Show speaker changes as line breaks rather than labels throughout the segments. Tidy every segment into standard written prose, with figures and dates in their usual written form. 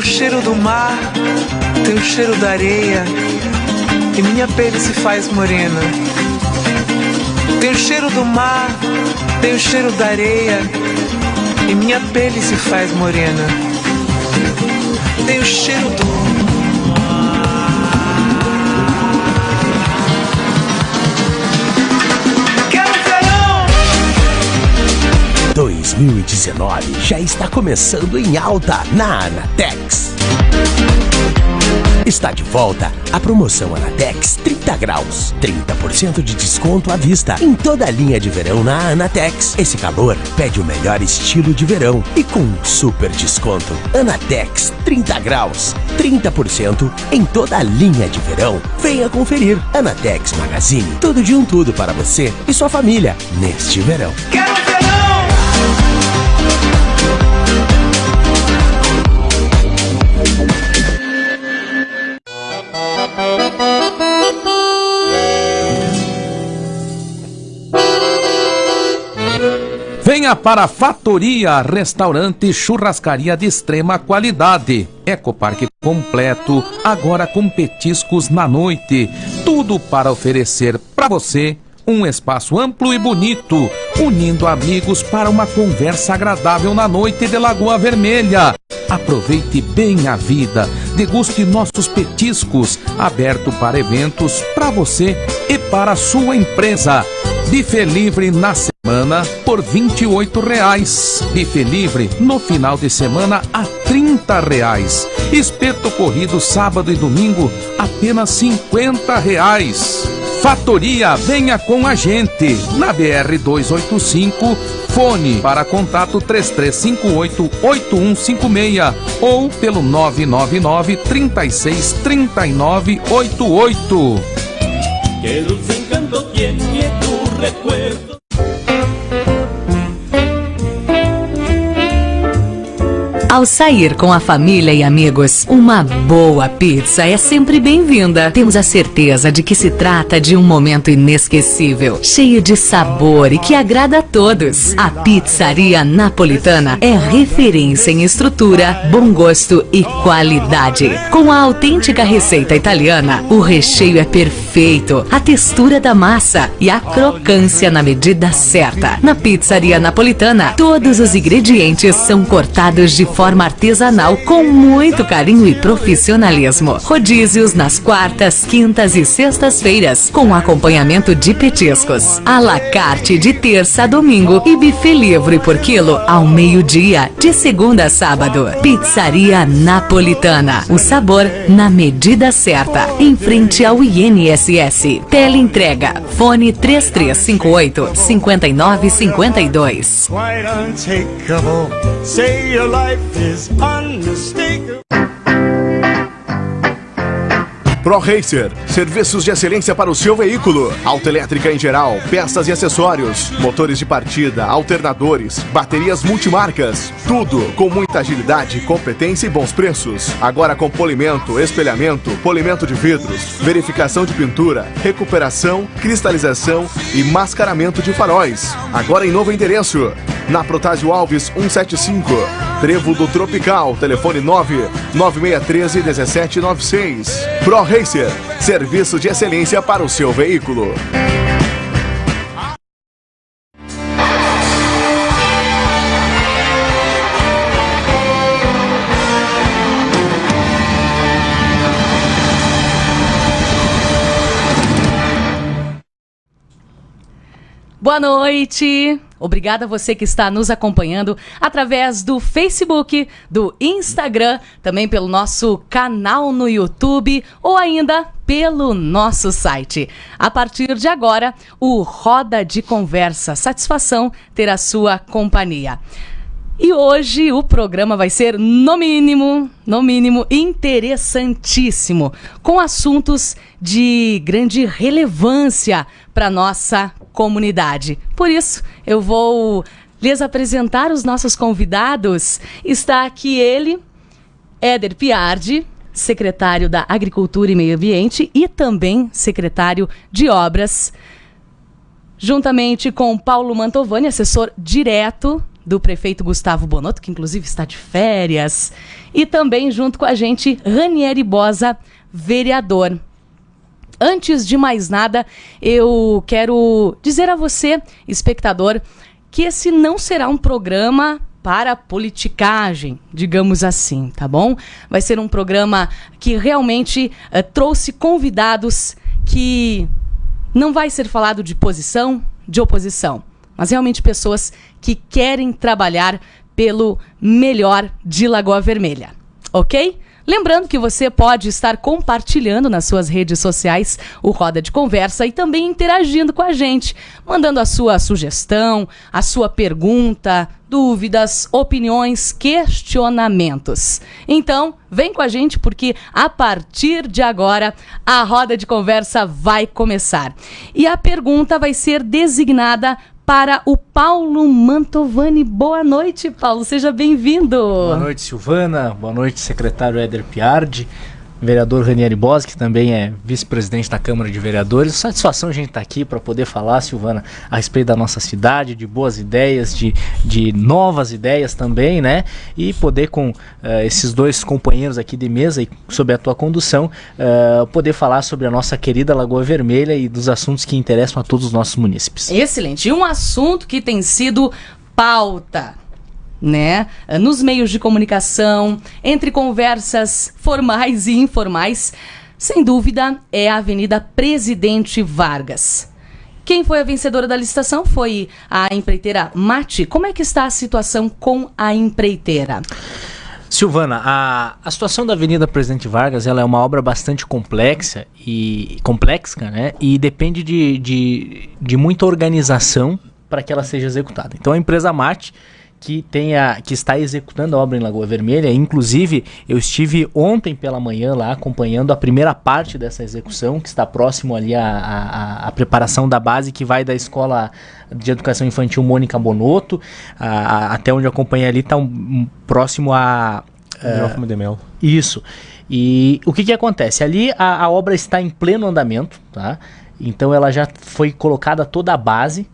cheiro do mar, tem o cheiro da areia, e minha pele se faz morena. Tem o cheiro do mar, tem o cheiro da areia, e minha pele se faz morena. Tem o cheiro do
2019 já está começando em alta na Anatex. Está de volta a promoção Anatex 30 graus. 30% de desconto à vista em toda a linha de verão na Anatex. Esse calor pede o melhor estilo de verão e com um super desconto. Anatex 30 graus. 30% em toda a linha de verão. Venha conferir. Anatex Magazine. Tudo de um tudo para você e sua família neste verão.
Quero verão!
Venha para a Fatoria, restaurante e churrascaria de extrema qualidade. Ecoparque completo, agora com petiscos na noite. Tudo para oferecer para você um espaço amplo e bonito, unindo amigos para uma conversa agradável na noite de Lagoa Vermelha. Aproveite bem a vida, deguste nossos petiscos, aberto para eventos para você e para a sua empresa. Buffet livre na semana por R$ 28,00. Buffet livre no final de semana a R$ 30,00. Espeto corrido sábado e domingo apenas R$ 50,00. Fatoria, venha com a gente na BR 285, fone para contato 3358-8156 ou pelo 999-363988.
Que dulce encanto tiene tu recuerdo.
Ao sair com a família e amigos, uma boa pizza é sempre bem-vinda. Temos a certeza de que se trata de um momento inesquecível, cheio de sabor e que agrada a todos. A Pizzaria Napolitana é referência em estrutura, bom gosto e qualidade. Com a autêntica receita italiana, o recheio é perfeito, a textura da massa e a crocância na medida certa. Na Pizzaria Napolitana, todos os ingredientes são cortados de forma artesanal com muito carinho e profissionalismo. Rodízios nas quartas, quintas e sextas-feiras, com acompanhamento de petiscos. À la carte de terça a domingo e buffet livre por quilo ao meio-dia, de segunda a sábado. Pizzaria Napolitana. O sabor na medida certa. Em frente ao INSS. Teleentrega. Fone 3358-5952.
Quite untakeable. Say your life is unmistakable.
Pro Racer, serviços de excelência para o seu veículo. Autoelétrica em geral, peças e acessórios, motores de partida, alternadores, baterias multimarcas. Tudo com muita agilidade, competência e bons preços. Agora com polimento, espelhamento, polimento de vidros, verificação de pintura, recuperação, cristalização e mascaramento de faróis. Agora em novo endereço, na Protásio Alves 175, Trevo do Tropical, telefone 99613-1796. Pro Racer, serviço de excelência para o seu veículo.
Boa noite! Obrigada a você que está nos acompanhando através do Facebook, do Instagram, também pelo nosso canal no YouTube ou ainda pelo nosso site. A partir de agora, o Roda de Conversa. Satisfação ter a sua companhia. E hoje o programa vai ser, no mínimo, interessantíssimo, com assuntos de grande relevância para nossa comunidade. Por isso, eu vou lhes apresentar os nossos convidados. Está aqui ele, Éder Piardi, secretário da Agricultura e Meio Ambiente e também secretário de Obras, juntamente com Paulo Mantovani, assessor direto
do prefeito Gustavo Bonotto, que inclusive está de férias, e também junto com a gente, Ranieri Bosa, vereador. Antes de mais nada, eu quero dizer a você, espectador, que esse não será um programa para politicagem, digamos assim, tá bom? Vai ser um programa que realmente trouxe convidados que não vai ser falado de posição, de oposição, mas realmente pessoas que querem trabalhar pelo melhor de Lagoa Vermelha, ok? Lembrando que você pode estar compartilhando nas suas redes sociais o Roda de Conversa e também interagindo com a gente, mandando a sua sugestão, a sua pergunta, dúvidas, opiniões, questionamentos. Então, vem com a gente porque a partir de agora a Roda de Conversa vai começar. E a pergunta vai ser designada para o Paulo Mantovani. Boa noite, Paulo. Seja bem-vindo.
Boa noite, Silvana. Boa noite, secretário Éder Piardi. Vereador Ranieri Bosa, que também é vice-presidente da Câmara de Vereadores. Satisfação a gente estar aqui para poder falar, Silvana, a respeito da nossa cidade, de boas ideias, de novas ideias também, né? E poder com esses dois companheiros aqui de mesa e sob a tua condução, poder falar sobre a nossa querida Lagoa Vermelha e dos assuntos que interessam a todos os nossos munícipes.
Excelente. E um assunto que tem sido pauta, né, nos meios de comunicação, entre conversas formais e informais, sem dúvida é a Avenida Presidente Vargas. Quem foi a vencedora da licitação foi a empreiteira Mate. Como é que está a situação com a empreiteira?
Silvana, a situação da Avenida Presidente Vargas, ela é uma obra bastante complexa, né, e depende de muita organização para que ela seja executada. Então a empresa Mate, que está executando a obra em Lagoa Vermelha. Inclusive, eu estive ontem pela manhã lá acompanhando a primeira parte dessa execução, que está próximo ali à preparação da base que vai da Escola de Educação Infantil Mônica Bonotto, até onde eu acompanhei ali, está próximo a...
de Mel.
Isso. E o que acontece? Ali a obra está em pleno andamento, tá? Então ela já foi colocada toda a base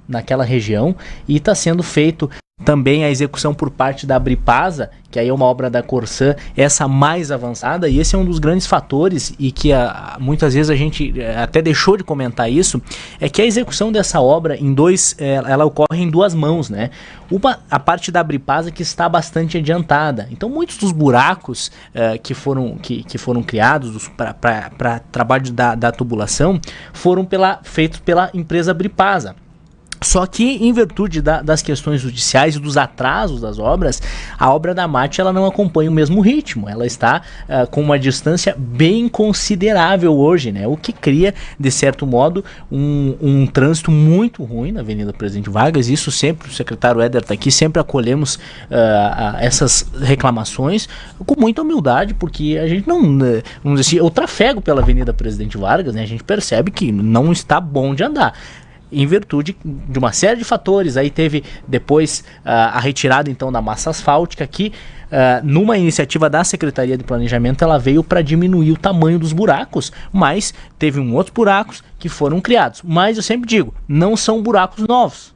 naquela região e está sendo feito também a execução por parte da Abripasa, que aí é uma obra da Corsan, essa mais avançada, e esse é um dos grandes fatores, e que muitas vezes a gente até deixou de comentar isso, é que a execução dessa obra ela ocorre em duas mãos, né? A parte da Abripasa que está bastante adiantada. Então muitos dos buracos que foram criados para trabalho da tubulação foram feitos pela empresa Abripasa. Só que, em virtude das questões judiciais e dos atrasos das obras, a obra da Mate ela não acompanha o mesmo ritmo. Ela está com uma distância bem considerável hoje, né? O que cria, de certo modo, um trânsito muito ruim na Avenida Presidente Vargas. Isso sempre, o secretário Éder está aqui, sempre acolhemos essas reclamações com muita humildade, porque a gente não, vamos dizer assim, eu trafego pela Avenida Presidente Vargas, né? A gente percebe que não está bom de andar, em virtude de uma série de fatores. Aí teve depois a retirada então da massa asfáltica, que numa iniciativa da Secretaria de Planejamento ela veio para diminuir o tamanho dos buracos, mas teve outros buracos que foram criados. Mas eu sempre digo, não são buracos novos.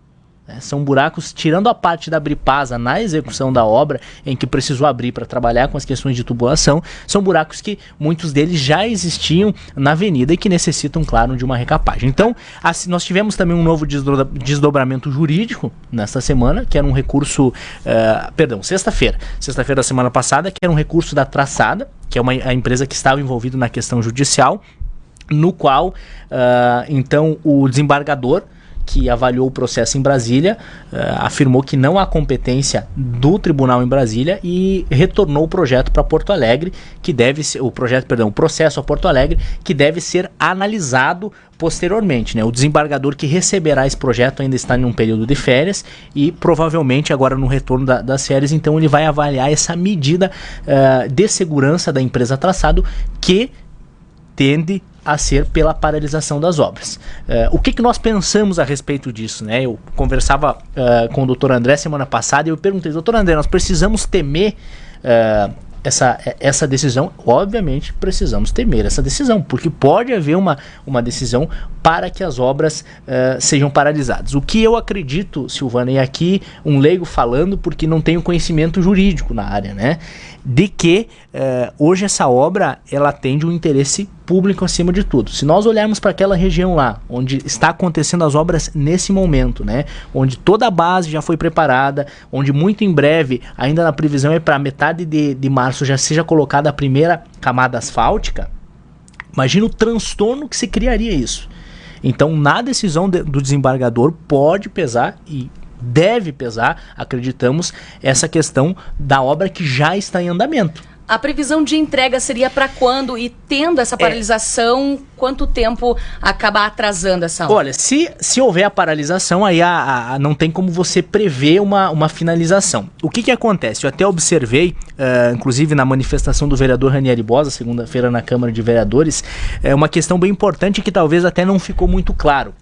São buracos, tirando a parte da Abripasa na execução da obra, em que precisou abrir para trabalhar com as questões de tubulação, são buracos que muitos deles já existiam na avenida e que necessitam, claro, de uma recapagem. Então, nós tivemos também um novo desdobramento jurídico nesta semana, que era um recurso, sexta-feira da semana passada, que era um recurso da Traçada, que é a empresa que estava envolvida na questão judicial, no qual, então, o desembargador, que avaliou o processo em Brasília, afirmou que não há competência do tribunal em Brasília e retornou o projeto para Porto Alegre, que deve ser, o processo a Porto Alegre, que deve ser analisado posteriormente, né? O desembargador que receberá esse projeto ainda está em um período de férias e provavelmente agora no retorno das férias, então ele vai avaliar essa medida de segurança da empresa Traçado, que tende a ser pela paralisação das obras. O que nós pensamos a respeito disso, né? Eu conversava com o Dr. André semana passada e eu perguntei, Dr. André, nós precisamos temer essa decisão, obviamente precisamos temer essa decisão, porque pode haver uma decisão para que as obras sejam paralisadas. O que eu acredito, Silvana, e aqui um leigo falando, porque não tenho conhecimento jurídico na área, né, de que hoje essa obra ela atende um interesse público acima de tudo. Se nós olharmos para aquela região lá, onde está acontecendo as obras nesse momento, né, onde toda a base já foi preparada, onde muito em breve, ainda na previsão é para metade de março já seja colocada a primeira camada asfáltica, imagina o transtorno que se criaria isso. Então, na decisão do desembargador pode pesar e deve pesar, acreditamos, essa questão da obra que já está em andamento.
A previsão de entrega seria para quando? E tendo essa paralisação, quanto tempo acaba atrasando essa obra?
Olha, se houver a paralisação, aí não tem como você prever uma finalização. O que acontece? Eu até observei, inclusive na manifestação do vereador Ranieri Bosa, segunda-feira na Câmara de Vereadores, uma questão bem importante que talvez até não ficou muito claro.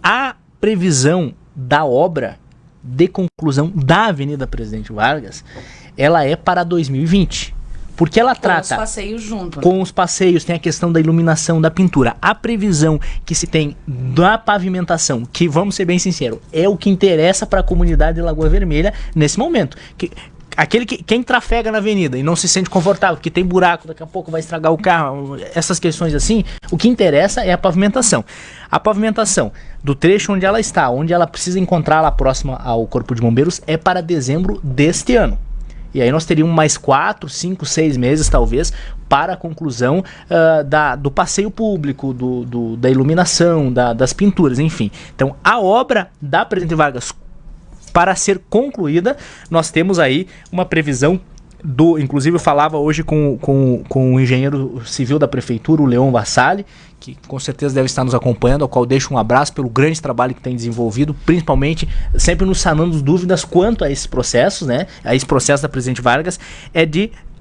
A previsão da obra de conclusão da Avenida Presidente Vargas, ela é para 2020. Porque ela trata...
Com os passeios junto.
Com os passeios, tem a questão da iluminação, da pintura. A previsão que se tem da pavimentação, que, vamos ser bem sinceros, é o que interessa para a comunidade de Lagoa Vermelha nesse momento. Quem trafega na avenida e não se sente confortável, porque tem buraco, daqui a pouco vai estragar o carro, essas questões assim, o que interessa é a pavimentação. A pavimentação do trecho onde ela está, onde ela precisa encontrar lá próxima ao Corpo de Bombeiros, é para dezembro deste ano. E aí nós teríamos mais 4, 5, 6 meses, talvez, para a conclusão do passeio público, da iluminação, das pinturas, enfim. Então, a obra da Presidente Vargas, para ser concluída, nós temos aí uma previsão inclusive eu falava hoje com o engenheiro civil da prefeitura, o Leon Vassalli, que com certeza deve estar nos acompanhando, ao qual deixo um abraço pelo grande trabalho que tem desenvolvido, principalmente sempre nos sanando dúvidas quanto a esses processos, né? A esse processo da Presidente Vargas,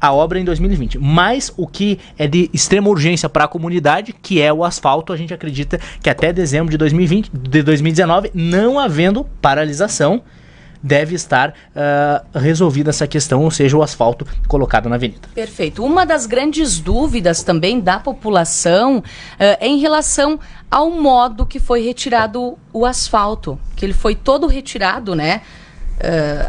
a obra em 2020. Mas o que é de extrema urgência para a comunidade, que é o asfalto, a gente acredita que até dezembro de 2019, não havendo paralisação, deve estar resolvida essa questão, ou seja, o asfalto colocado na avenida.
Perfeito. Uma das grandes dúvidas também da população é em relação ao modo que foi retirado o asfalto, que ele foi todo retirado, né?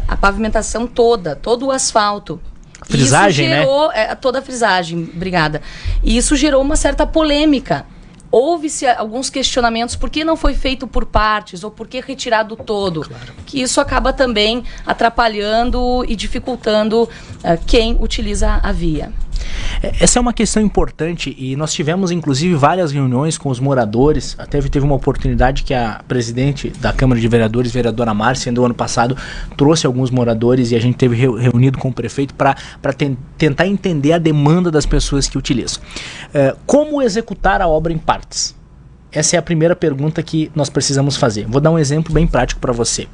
A pavimentação toda, todo o asfalto.
Frisagem,
isso gerou,
né?
Toda a frisagem, obrigada. E isso gerou uma certa polêmica. Houve-se alguns questionamentos, por que não foi feito por partes, ou por que retirado todo? Claro. Que isso acaba também atrapalhando e dificultando quem utiliza a via.
Essa é uma questão importante e nós tivemos inclusive várias reuniões com os moradores. Até teve uma oportunidade que a presidente da Câmara de Vereadores, vereadora Márcia, no ano passado, trouxe alguns moradores e a gente teve reunido com o prefeito para tentar entender a demanda das pessoas que utilizam. Como executar a obra em partes? Essa é a primeira pergunta que nós precisamos fazer. Vou dar um exemplo bem prático para você.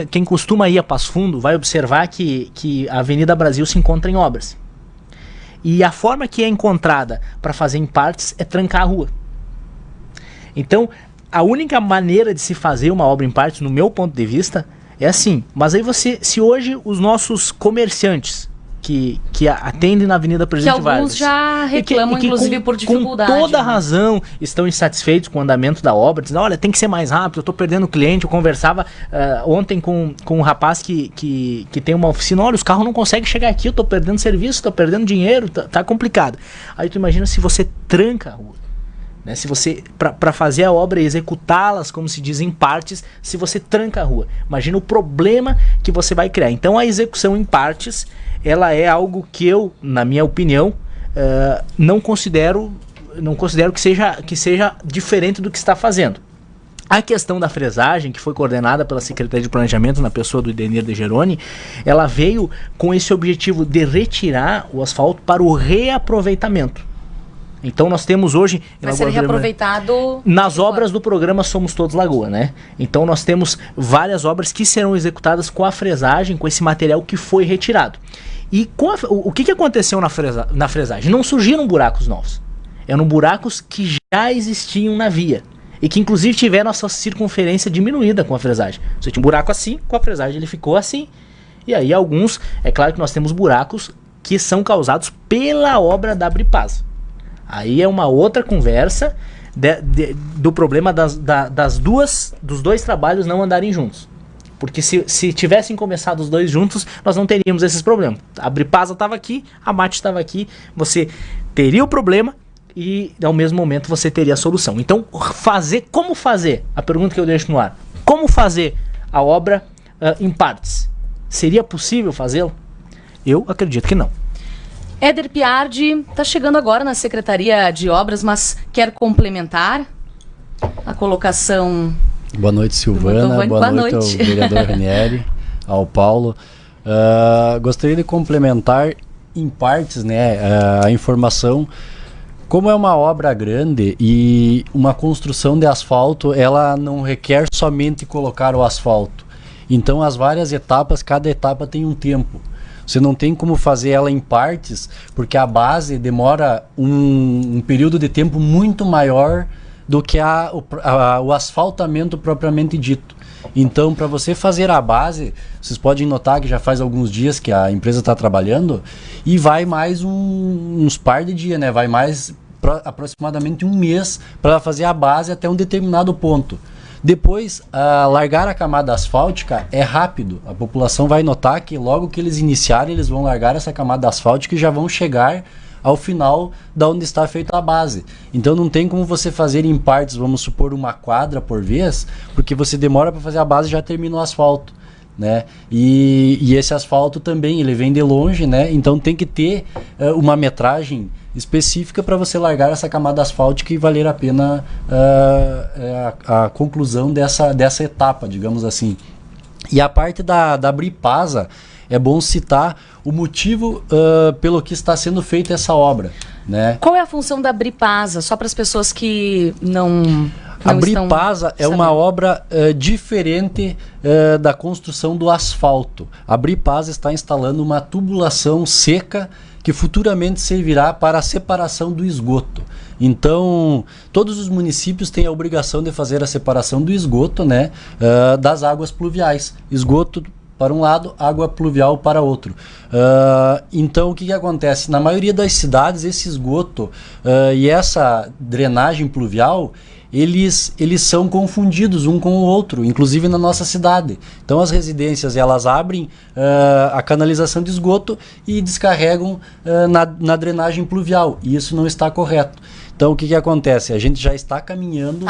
Quem costuma ir a Passo Fundo vai observar que a Avenida Brasil se encontra em obras. E a forma que é encontrada para fazer em partes é trancar a rua. Então, a única maneira de se fazer uma obra em partes, no meu ponto de vista, é assim. Mas aí se hoje os nossos comerciantes que atendem na Avenida Presidente Vargas,
que alguns já reclamam, inclusive por dificuldade,
com toda
né?
razão, estão insatisfeitos com o andamento da obra, dizendo, olha, tem que ser mais rápido, eu estou perdendo cliente. Eu conversava ontem com um rapaz que tem uma oficina, olha, os carros não conseguem chegar aqui, eu estou perdendo serviço, estou perdendo dinheiro, tá complicado. Aí tu imagina se você tranca a rua, né? Se você, para fazer a obra e executá-las, como se diz, em partes, se você tranca a rua, imagina o problema que você vai criar. Então a execução em partes, ela é algo que eu, na minha opinião, não considero que seja diferente do que está fazendo. A questão da fresagem, que foi coordenada pela Secretaria de Planejamento, na pessoa do Idenir de Geroni, ela veio com esse objetivo de retirar o asfalto para o reaproveitamento. Então nós temos hoje...
Vai ser reaproveitado...
Nas obras do programa Somos Todos Lagoa, né? Então nós temos várias obras que serão executadas com a fresagem, com esse material que foi retirado. E o que aconteceu na fresagem? Não surgiram buracos novos. Eram buracos que já existiam na via. E que inclusive tiveram a sua circunferência diminuída com a fresagem. Você tinha um buraco assim, com a fresagem ele ficou assim. E aí alguns, é claro que nós temos buracos que são causados pela obra da Abripasa. Aí é uma outra conversa do problema dos dois trabalhos não andarem juntos. Porque se tivessem começado os dois juntos, nós não teríamos esses problemas. A Abripasa estava aqui, a MAT estava aqui, você teria o problema e ao mesmo momento você teria a solução. Então, como fazer? A pergunta que eu deixo no ar. Como fazer a obra em partes? Seria possível fazê-lo? Eu acredito que não.
Éder Piardi está chegando agora na Secretaria de Obras, mas quer complementar a colocação...
Boa noite, Silvana. Boa noite ao vereador Ranieri, ao Paulo. Gostaria de complementar em partes, né, a informação. Como é uma obra grande e uma construção de asfalto, ela não requer somente colocar o asfalto. Então, as várias etapas, cada etapa tem um tempo. Você não tem como fazer ela em partes, porque a base demora um período de tempo muito maior do que o asfaltamento propriamente dito. Então, para você fazer a base, vocês podem notar que já faz alguns dias que a empresa está trabalhando e vai mais uns par de dias, né? Vai mais aproximadamente um mês para fazer a base até um determinado ponto. Depois, largar a camada asfáltica é rápido. A população vai notar que logo que eles iniciarem, eles vão largar essa camada asfáltica e já vão chegar ao final da onde está feita a base. Então não tem como você fazer em partes, vamos supor, uma quadra por vez, porque você demora para fazer a base e já termina o asfalto, né? E esse asfalto também, ele vem de longe, né? Então tem que ter uma metragem específica para você largar essa camada asfáltica e valer a pena a conclusão dessa etapa, digamos assim. E a parte da Abripasa, é bom citar o motivo pelo que está sendo feita essa obra, né?
Qual é a função da Abripasa? Só para as pessoas que não
a Abripasa é uma obra diferente da construção do asfalto. A Abripasa está instalando uma tubulação seca que futuramente servirá para a separação do esgoto. Então, todos os municípios têm a obrigação de fazer a separação do esgoto, né, das águas pluviais. Esgoto para um lado, água pluvial para outro. Então, o que acontece? Na maioria das cidades, esse esgoto e essa drenagem pluvial, eles são confundidos um com o outro, inclusive na nossa cidade. Então, as residências, elas abrem a canalização de esgoto e descarregam na drenagem pluvial, e isso não está correto. Então, o que acontece? A gente já está caminhando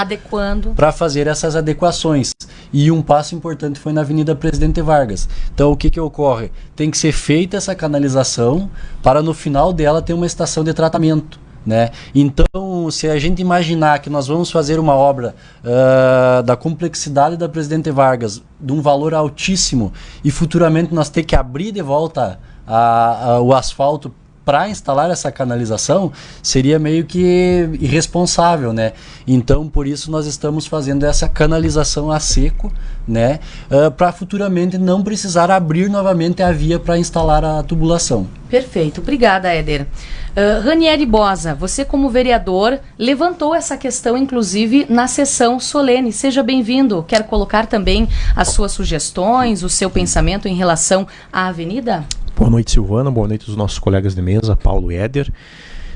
para fazer essas adequações. E um passo importante foi na Avenida Presidente Vargas. Então, o que ocorre? Tem que ser feita essa canalização para no final dela ter uma estação de tratamento, né? Então, se a gente imaginar que nós vamos fazer uma obra da complexidade da Presidente Vargas, de um valor altíssimo, e futuramente nós ter que abrir de volta o asfalto para instalar essa canalização, seria meio que irresponsável, né? Então, por isso nós estamos fazendo essa canalização a seco, né? Para futuramente não precisar abrir novamente a via para instalar a tubulação.
Perfeito, obrigada, Éder. Ranieri Bosa, você como vereador levantou essa questão, inclusive, na sessão solene. Seja bem-vindo. Quer colocar também as suas sugestões, o seu pensamento em relação à avenida?
Boa noite, Silvana. Boa noite aos nossos colegas de mesa, Paulo e Éder.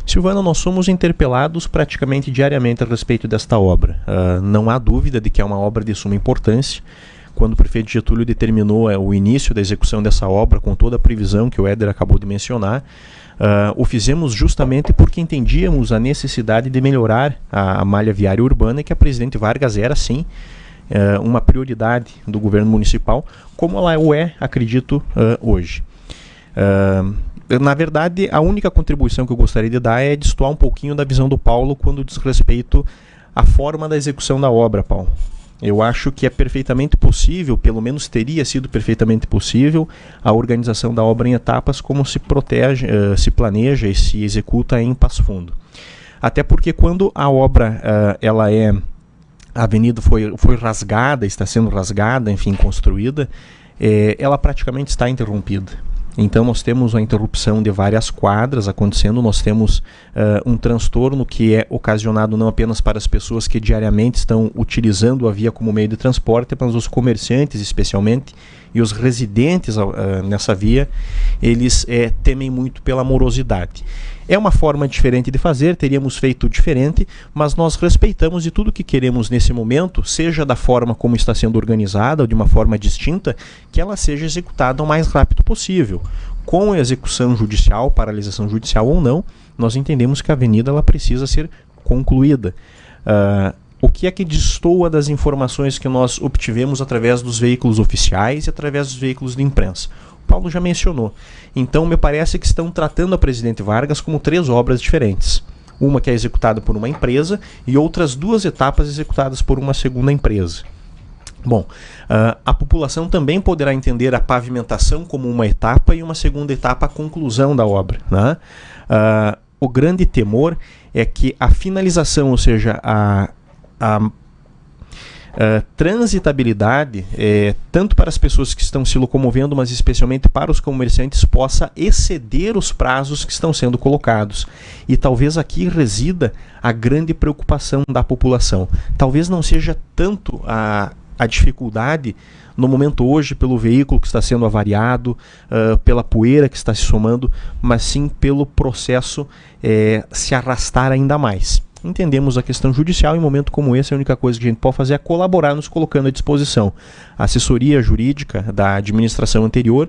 Silvana, nós somos interpelados praticamente diariamente a respeito desta obra. Não há dúvida de que é uma obra de suma importância. Quando o prefeito Getúlio determinou o início da execução dessa obra, com toda a previsão que o Éder acabou de mencionar, o fizemos justamente porque entendíamos a necessidade de melhorar a malha viária urbana, e que a Presidente Vargas era, sim, uma prioridade do governo municipal, como ela acredito, hoje. Na verdade, a única contribuição que eu gostaria de dar é destoar um pouquinho da visão do Paulo quando diz respeito à forma da execução da obra, Paulo. Eu acho que é perfeitamente possível, pelo menos teria sido perfeitamente possível, a organização da obra em etapas como se se planeja e se executa em Passo Fundo. Até porque quando a obra a avenida foi rasgada, está sendo rasgada, enfim, construída, ela praticamente está interrompida. Então nós temos a interrupção de várias quadras acontecendo, nós temos um transtorno que é ocasionado não apenas para as pessoas que diariamente estão utilizando a via como meio de transporte, mas os comerciantes especialmente, e os residentes nessa via, eles temem muito pela morosidade. É uma forma diferente de fazer, teríamos feito diferente, mas nós respeitamos e tudo que queremos nesse momento, seja da forma como está sendo organizada ou de uma forma distinta, que ela seja executada o mais rápido possível. Com a execução judicial, paralisação judicial ou não, nós entendemos que a avenida ela precisa ser concluída. O que é que destoa das informações que nós obtivemos através dos veículos oficiais e através dos veículos de imprensa? Paulo já mencionou. Então me parece que estão tratando a Presidente Vargas como 3 obras diferentes. Uma que é executada por uma empresa e outras 2 etapas executadas por uma segunda empresa. Bom, a população também poderá entender a pavimentação como uma etapa e uma segunda etapa a conclusão da obra, né? O grande temor é que a finalização, ou seja, a transitabilidade, tanto para as pessoas que estão se locomovendo, mas especialmente para os comerciantes, possa exceder os prazos que estão sendo colocados. E talvez aqui resida a grande preocupação da população. Talvez não seja tanto a dificuldade no momento hoje pelo veículo que está sendo avariado, pela poeira que está se somando, mas sim pelo processo se arrastar ainda mais. Entendemos a questão judicial, em um momento como esse, a única coisa que a gente pode fazer é colaborar nos colocando à disposição. A assessoria jurídica da administração anterior,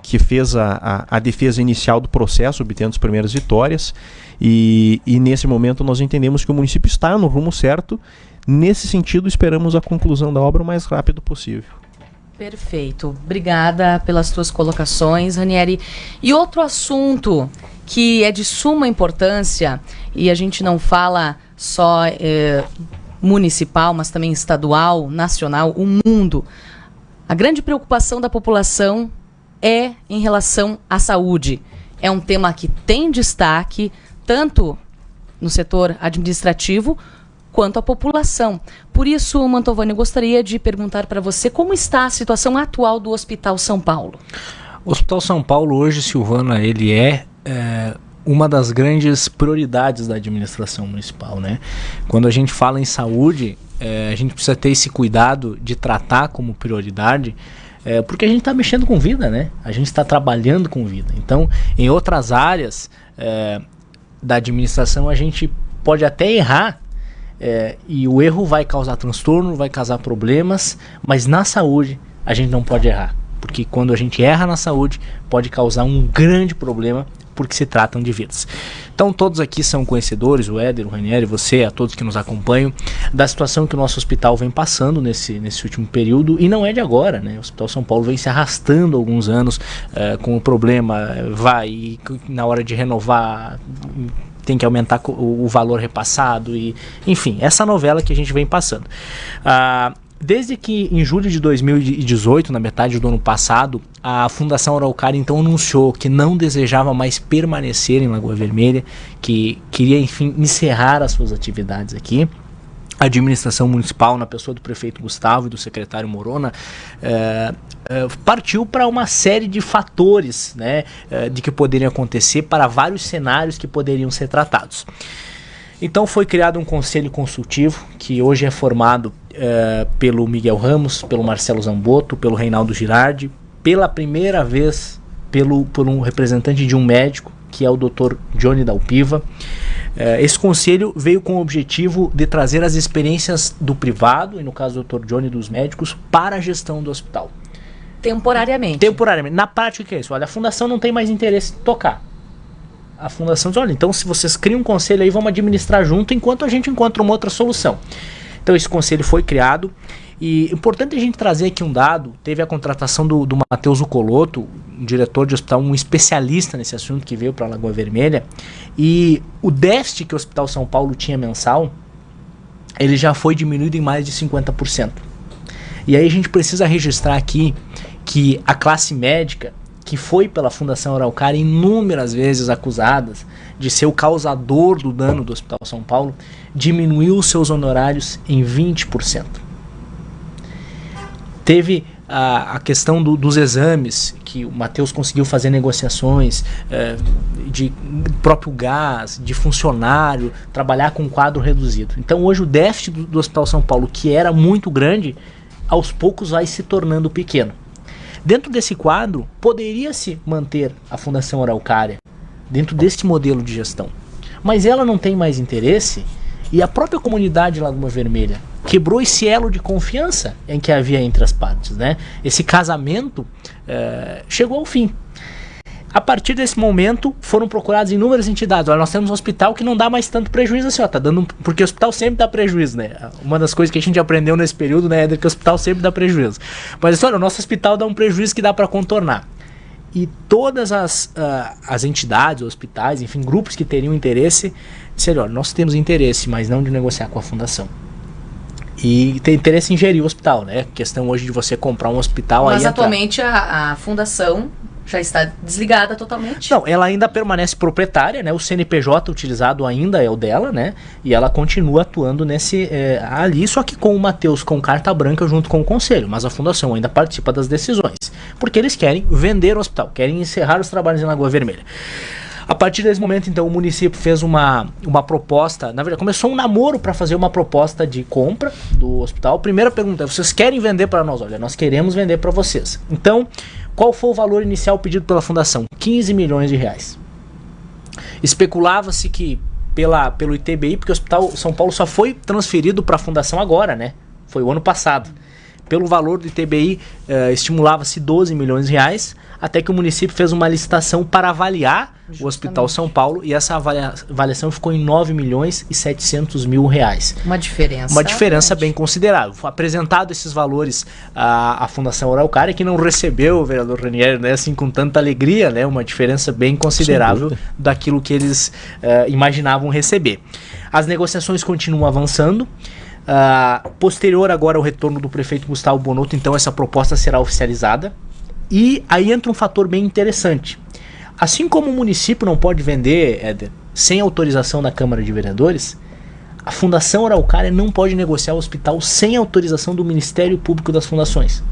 que fez a defesa inicial do processo, obtendo as primeiras vitórias, e nesse momento nós entendemos que o município está no rumo certo. Nesse sentido, esperamos a conclusão da obra o mais rápido possível.
Perfeito. Obrigada pelas tuas colocações, Ranieri. E outro assunto que é de suma importância, e a gente não fala só municipal, mas também estadual, nacional, o mundo. A grande preocupação da população é em relação à saúde. É um tema que tem destaque, tanto no setor administrativo, quanto à população. Por isso, Mantovani, eu gostaria de perguntar para você como está a situação atual do Hospital São Paulo.
O Hospital São Paulo hoje, Silvana, ele é uma das grandes prioridades da administração municipal, né? Quando a gente fala em saúde, a gente precisa ter esse cuidado de tratar como prioridade, porque a gente está mexendo com vida, né? A gente está trabalhando com vida. Então, em outras áreas da administração, a gente pode até errar, e o erro vai causar transtorno, vai causar problemas, mas na saúde a gente não pode errar, porque quando a gente erra na saúde pode causar um grande problema, porque se tratam de vidas. Então todos aqui são conhecedores, o Éder, o Ranieri, você, a todos que nos acompanham, da situação que o nosso hospital vem passando nesse último período, e não é de agora, né? O Hospital São Paulo vem se arrastando há alguns anos com o problema, e na hora de renovar tem que aumentar o valor repassado, e enfim, essa novela que a gente vem passando. Desde que em julho de 2018, na metade do ano passado, a Fundação Araucária então anunciou que não desejava mais permanecer em Lagoa Vermelha, que queria enfim encerrar as suas atividades aqui. A administração municipal, na pessoa do prefeito Gustavo e do secretário Morona, partiu para uma série de fatores, né, de que poderiam acontecer, para vários cenários que poderiam ser tratados. Então foi criado um conselho consultivo, que hoje é formado pelo Miguel Ramos, pelo Marcelo Zamboto, pelo Reinaldo Girardi, pela primeira vez por um representante de um médico, que é o Dr. Johnny Dalpiva. Esse conselho veio com o objetivo de trazer as experiências do privado, e no caso do Dr. Johnny, dos médicos, para a gestão do hospital.
Temporariamente.
Temporariamente. Na prática, o que é isso? Olha, a fundação não tem mais interesse em tocar. A fundação diz, olha, então se vocês criam um conselho aí, vamos administrar junto, enquanto a gente encontra uma outra solução. Então esse conselho foi criado, e importante a gente trazer aqui um dado. Teve a contratação do Matheus Ucoloto, um diretor de hospital, um especialista nesse assunto, que veio para a Lagoa Vermelha, e o déficit que o Hospital São Paulo tinha mensal, ele já foi diminuído em mais de 50%. E aí a gente precisa registrar aqui que a classe médica, que foi pela Fundação Araucária inúmeras vezes acusadas de ser o causador do dano do Hospital São Paulo, diminuiu seus honorários em 20%. Teve a questão dos exames, que o Matheus conseguiu fazer negociações de próprio gás, de funcionário, trabalhar com um quadro reduzido. Então hoje o déficit do Hospital São Paulo, que era muito grande, aos poucos vai se tornando pequeno. Dentro desse quadro, poderia-se manter a Fundação Araucária dentro desse modelo de gestão. Mas ela não tem mais interesse, e a própria comunidade de Lagoa Vermelha quebrou esse elo de confiança em que havia entre as partes, né? Esse casamento chegou ao fim. A partir desse momento, foram procuradas inúmeras entidades. Olha, nós temos um hospital que não dá mais tanto prejuízo assim, ó, tá dando, porque o hospital sempre dá prejuízo, né? Uma das coisas que a gente aprendeu nesse período, né, é que o hospital sempre dá prejuízo. Mas olha, o nosso hospital dá um prejuízo que dá para contornar. E todas as entidades, hospitais, enfim, grupos que teriam interesse, disseram, olha, nós temos interesse, mas não de negociar com a fundação. E tem interesse em gerir o hospital, né? A questão hoje de você comprar um hospital...
Mas aí atualmente a fundação já está desligada totalmente?
Não, ela ainda permanece proprietária, né? O CNPJ utilizado ainda é o dela, né? E ela continua atuando ali, só que com o Matheus com carta branca junto com o conselho. Mas a fundação ainda participa das decisões, porque eles querem vender o hospital, querem encerrar os trabalhos em Lagoa Vermelha. A partir desse momento, então, o município fez uma proposta, na verdade, começou um namoro para fazer uma proposta de compra do hospital. Primeira pergunta, vocês querem vender para nós? Olha, nós queremos vender para vocês. Então, qual foi o valor inicial pedido pela fundação? 15 milhões de reais. Especulava-se que pelo ITBI, porque o Hospital São Paulo só foi transferido para a fundação agora, né? Foi o ano passado. Pelo valor do ITBI, estimulava-se 12 milhões de reais, até que o município fez uma licitação para avaliar o Hospital São Paulo, e essa avaliação ficou em 9 milhões e 700 mil reais.
Uma diferença.
Uma diferença bem considerável. Foi apresentado esses valores à Fundação Araucária, que não recebeu o vereador Ranieri, né, assim, com tanta alegria, né, uma diferença bem considerável daquilo que eles imaginavam receber. As negociações continuam avançando. Posterior agora ao retorno do prefeito Gustavo Bonotto, então essa proposta será oficializada. E aí entra um fator bem interessante. Assim como o município não pode vender, Éder, sem autorização da Câmara de Vereadores, a Fundação Araucária não pode negociar o hospital sem autorização do Ministério Público das Fundações.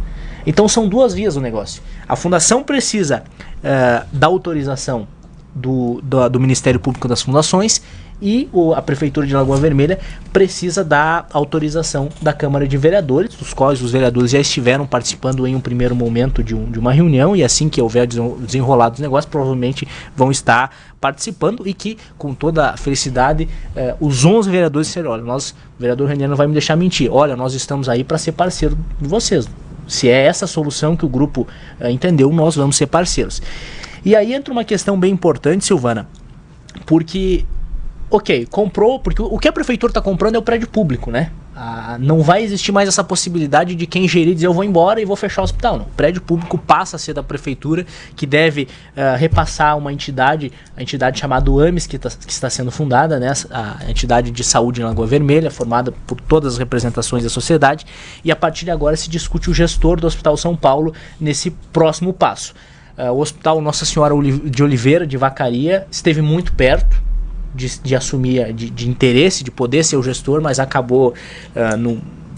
Então são duas vias o negócio. A fundação precisa da autorização do Ministério Público das Fundações, e a Prefeitura de Lagoa Vermelha precisa da autorização da Câmara de Vereadores, dos quais os vereadores já estiveram participando em um primeiro momento de uma reunião, e assim que houver desenrolar dos negócios, provavelmente vão estar participando, e que, com toda a felicidade, os 11 vereadores disseram, olha, o vereador Ranieri não vai me deixar mentir, olha, nós estamos aí para ser parceiro de vocês. Se é essa a solução que o grupo entendeu, nós vamos ser parceiros. E aí entra uma questão bem importante, Silvana, porque... Ok, comprou, porque o que a prefeitura está comprando é o prédio público, né? Não vai existir mais essa possibilidade de quem gerir dizer eu vou embora e vou fechar o hospital. Não. O prédio público passa a ser da prefeitura, que deve repassar uma entidade, a entidade chamada AMES, que está sendo fundada, né? A entidade de saúde em Lagoa Vermelha, formada por todas as representações da sociedade, e a partir de agora se discute o gestor do Hospital São Paulo nesse próximo passo. O Hospital Nossa Senhora de Oliveira, de Vacaria, esteve muito perto de assumir, de interesse, de poder ser o gestor, mas acabou,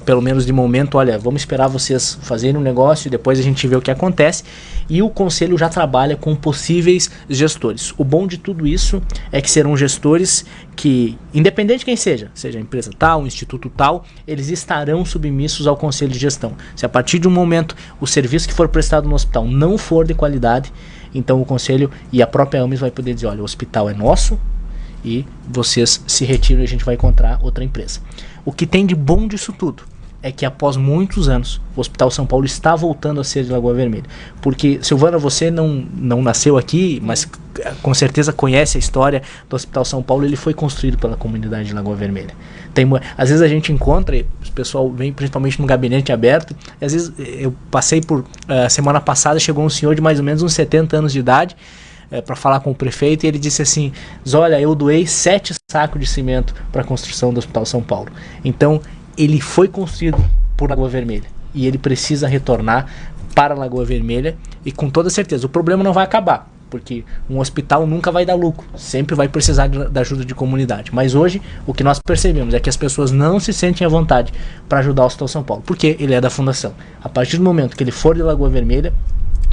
pelo menos de momento, olha, vamos esperar vocês fazerem um negócio e depois a gente vê o que acontece. E o conselho já trabalha com possíveis gestores. O bom de tudo isso é que serão gestores que, independente de quem seja a empresa tal, o instituto tal, eles estarão submissos ao conselho de gestão. Se a partir de um momento o serviço que for prestado no hospital não for de qualidade, então o conselho e a própria AMES vai poder dizer, olha, o hospital é nosso, e vocês se retiram e a gente vai encontrar outra empresa. O que tem de bom disso tudo é que após muitos anos o Hospital São Paulo está voltando a ser de Lagoa Vermelha. Porque, Silvana, você não nasceu aqui, mas com certeza conhece a história do Hospital São Paulo. Ele foi construído pela comunidade de Lagoa Vermelha. Às vezes a gente encontra, o pessoal vem principalmente no gabinete aberto, e às vezes eu passei por, semana passada chegou um senhor de mais ou menos uns 70 anos de idade, para falar com o prefeito, e ele disse assim, olha, eu doei 7 sacos de cimento para a construção do Hospital São Paulo. Então, ele foi construído por Lagoa Vermelha, e ele precisa retornar para Lagoa Vermelha, e com toda certeza, o problema não vai acabar, porque um hospital nunca vai dar lucro, sempre vai precisar da ajuda de comunidade. Mas hoje, o que nós percebemos é que as pessoas não se sentem à vontade para ajudar o Hospital São Paulo, porque ele é da Fundação. A partir do momento que ele for de Lagoa Vermelha,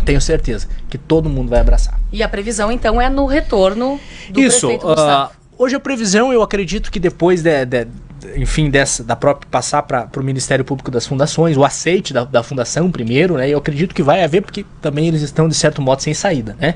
tenho certeza que todo mundo vai abraçar.
E a previsão, então, é no retorno do prefeito Gustavo.
Hoje a previsão, eu acredito que depois da própria passar para o Ministério Público das Fundações, o aceite da Fundação primeiro, né? Eu acredito que vai haver, porque também eles estão de certo modo sem saída, né?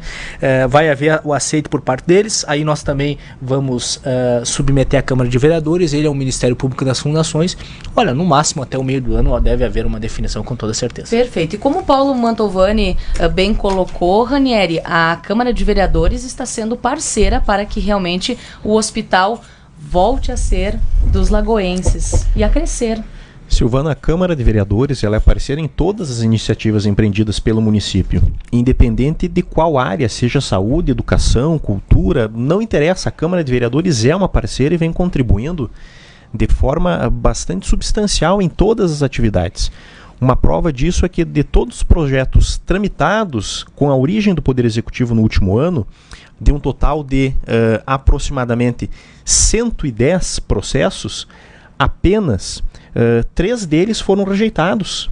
Vai haver o aceite por parte deles, aí nós também vamos submeter à Câmara de Vereadores, ele é o Ministério Público das Fundações. Olha, no máximo até o meio do ano deve haver uma definição com toda certeza.
Perfeito. E como o Paulo Mantovani bem colocou, Ranieri, a Câmara de Vereadores está sendo parceira para que realmente o hospital volte a ser dos lagoenses e a crescer.
Silvana, a Câmara de Vereadores ela é parceira em todas as iniciativas empreendidas pelo município, independente de qual área, seja saúde, educação, cultura, não interessa, a Câmara de Vereadores é uma parceira e vem contribuindo de forma bastante substancial em todas as atividades. Uma prova disso é que de todos os projetos tramitados com a origem do Poder Executivo no último ano, de um total de aproximadamente 110 processos, apenas 3 deles foram rejeitados.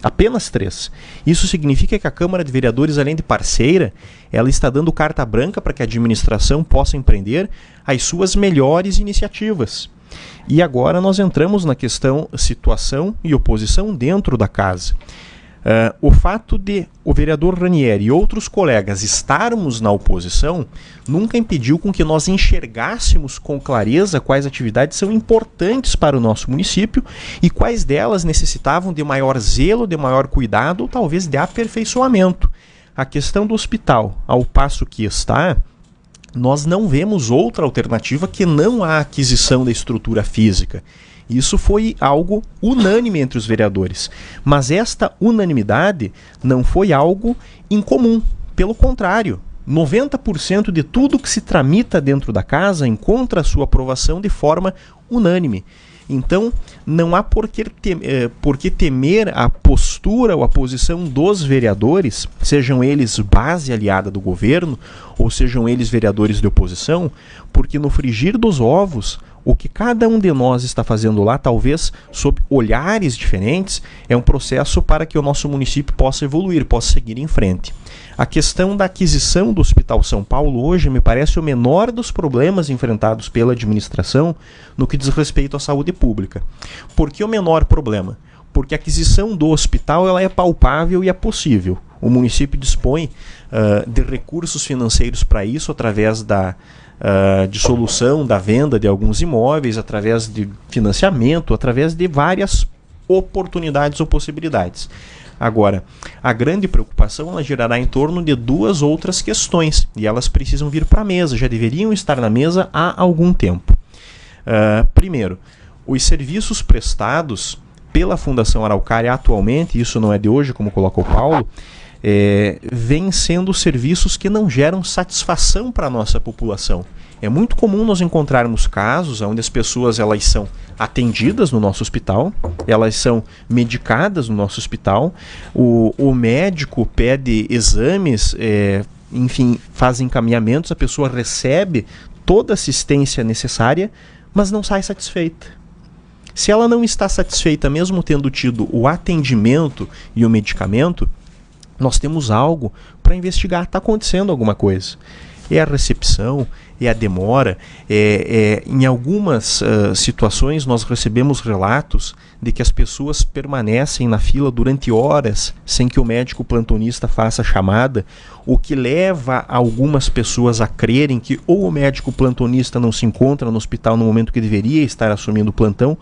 Apenas 3. Isso significa que a Câmara de Vereadores, além de parceira, ela está dando carta branca para que a administração possa empreender as suas melhores iniciativas. E agora nós entramos na questão situação e oposição dentro da casa. O fato de o vereador Ranieri e outros colegas estarmos na oposição nunca impediu com que nós enxergássemos com clareza quais atividades são importantes para o nosso município e quais delas necessitavam de maior zelo, de maior cuidado ou talvez de aperfeiçoamento. A questão do hospital, ao passo que está, nós não vemos outra alternativa que não a aquisição da estrutura física. Isso foi algo unânime entre os vereadores. Mas esta unanimidade não foi algo incomum. Pelo contrário, 90% de tudo que se tramita dentro da casa encontra a sua aprovação de forma unânime. Então, não há por que temer a postura ou a posição dos vereadores, sejam eles base aliada do governo ou sejam eles vereadores de oposição, porque no frigir dos ovos, o que cada um de nós está fazendo lá, talvez sob olhares diferentes, é um processo para que o nosso município possa evoluir, possa seguir em frente. A questão da aquisição do Hospital São Paulo hoje me parece o menor dos problemas enfrentados pela administração no que diz respeito à saúde pública. Por que o menor problema? Porque a aquisição do hospital ela é palpável e é possível. O município dispõe de recursos financeiros para isso através da dissolução da venda de alguns imóveis, através de financiamento, através de várias oportunidades ou possibilidades. Agora, a grande preocupação ela girará em torno de 2 outras questões e elas precisam vir para a mesa, já deveriam estar na mesa há algum tempo. Primeiro, os serviços prestados pela Fundação Araucária atualmente, isso não é de hoje, como colocou o Paulo, vêm sendo serviços que não geram satisfação para a nossa população. É muito comum nós encontrarmos casos onde as pessoas elas são atendidas no nosso hospital, elas são medicadas no nosso hospital, o médico pede exames, enfim, faz encaminhamentos, a pessoa recebe toda a assistência necessária, mas não sai satisfeita. Se ela não está satisfeita, mesmo tendo tido o atendimento e o medicamento, nós temos algo para investigar, está acontecendo alguma coisa. É a recepção, é a demora, em algumas situações nós recebemos relatos de que as pessoas permanecem na fila durante horas sem que o médico plantonista faça a chamada, o que leva algumas pessoas a crerem que ou o médico plantonista não se encontra no hospital no momento que deveria estar assumindo o plantão,